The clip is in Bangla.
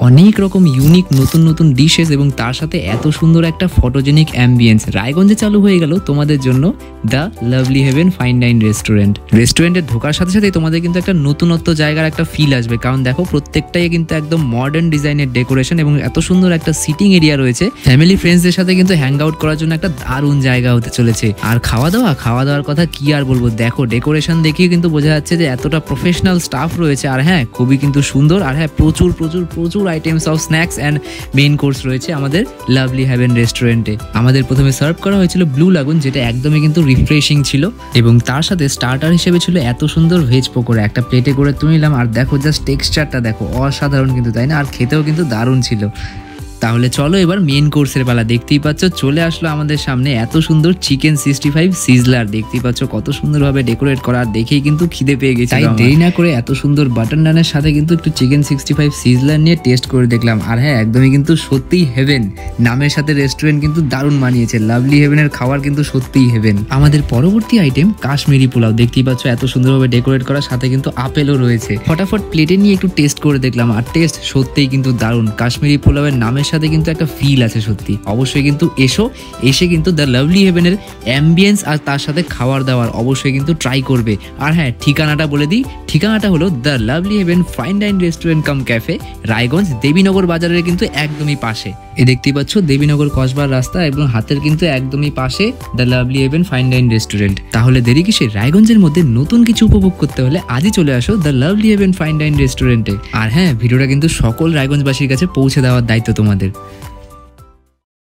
অনেক রকম ইউনিক নতুন নতুন ডিশেস এবং তার সাথে এত সুন্দর একটা ফটোজেনিক অ্যাম্বিয়েন্স রায়গঞ্জে চালু হয়ে গেল তোমাদের জন্য দ্য লাভলি হেভেন ফাইন ডাইন রেস্টুরেন্টে ঢোকার সাথে সাথে তোমাদের কিন্তু একটা নতুনত্ব জায়গার একটা ফিল আসবে, কারণ দেখো প্রত্যেকটাই কিন্তু একদম মডার্ন ডিজাইনের ডেকোরেশন এবং এত সুন্দর একটা সিটিং এরিয়া রয়েছে। ফ্যামিলি ফ্রেন্ডসদের সাথে কিন্তু হ্যাং আউট করার জন্য একটা দারুণ জায়গা হতে চলেছে। আর খাওয়া দাওয়ার কথা কি আর বলবো, দেখো ডেকোরেশন দেখিয়ে কিন্তু বোঝা যাচ্ছে যে এতটা প্রফেশনাল স্টাফ রয়েছে। আর হ্যাঁ, খুবই কিন্তু সুন্দর। আর হ্যাঁ, প্রচুর প্রচুর প্রচুর items of snacks and main course রয়েছে আমাদের লাভলি হেভেন রেস্টুরেন্টে। আমাদের প্রথমে সার্ভ করা হয়েছিল ব্লু লাগুন, যেটা একদমই কিন্তু রিফ্রেশিং ছিল, এবং তার সাথে স্টার্টার হিসেবে ছিল এত সুন্দর ভেজ পকোড়া। একটা প্লেটে করে তুলে নিলাম, আর দেখো জাস্ট টেক্সচারটা দেখো, অসাধারণ কিন্তু, তাই না? আর খেতেও কিন্তু দারুণ ছিল। তাহলে চলো এবার মেন কোর্সের বেলা। দেখতেই পাচ্ছ চলে আসলো আমাদের সামনে এত সুন্দর চিকেন 65 সিজলার। দেখতেই পাচ্ছ কত সুন্দরভাবে ডেকোরেট করা, দেখেই কিন্তু খিদে পেয়ে গেছে। তাই দেরি না করে এত সুন্দর বাটন নানের সাথে কিন্তু একটু চিকেন 65 সিজলার নিয়ে টেস্ট করে দেখলাম। আর হ্যাঁ, একদমই কিন্তু সত্যিই হেভেন। নামের সাথে রেস্টুরেন্ট কিন্তু দারুণ মানিয়েছে। লাভলি হেভেনের খাবার কিন্তু সত্যিই হেভেন। আমাদের পরবর্তী আইটেম কাশ্মীরি পোলাও। দেখতেই পাচ্ছ এত সুন্দরভাবে ডেকোরেট করা, সাথে কিন্তু আপেলও রয়েছে। ফটাফট প্লেটে নিয়ে একটু টেস্ট করে দেখলাম, আর টেস্ট সত্যিই কিন্তু দারুণ। কাশ্মীরি পোলাওয়ের নামের সাথে কিন্তু একটা ফিল আছে সত্যি। অবশ্যই কিন্তু এসে কিন্তু দ্য লাভলি হেভেনের অ্যাম্বিয়েন্স আর তার সাথে খাবার দাবার অবশ্যই কিন্তু ট্রাই করবে। আর হ্যাঁ, ঠিকানাটা বলে দিই, ঠিকানাটা হলো the lovely heaven fine dine restaurant cum cafe, Raiganj Debinagar বাজারের কিন্তু একদমই পাশে। দেখতেই পাচ্ছ দেবীনগর কসবার রাস্তা এবং হাতের কিন্তু একদমই পাশে the lovely heaven fine dine restaurant. তাহলে দেরি কিসে? রায়গঞ্জের মধ্যে নতুন কিছু উপভোগ করতে হলে আজই চলে আসো দ্য লাভলি হেভেন ফাইন ডাইন রেস্টুরেন্টে। আর হ্যাঁ, ভিডিওটা কিন্তু সকল রায়গঞ্জবাসীর কাছে পৌঁছে দেওয়ার দায়িত্ব তোমাদের।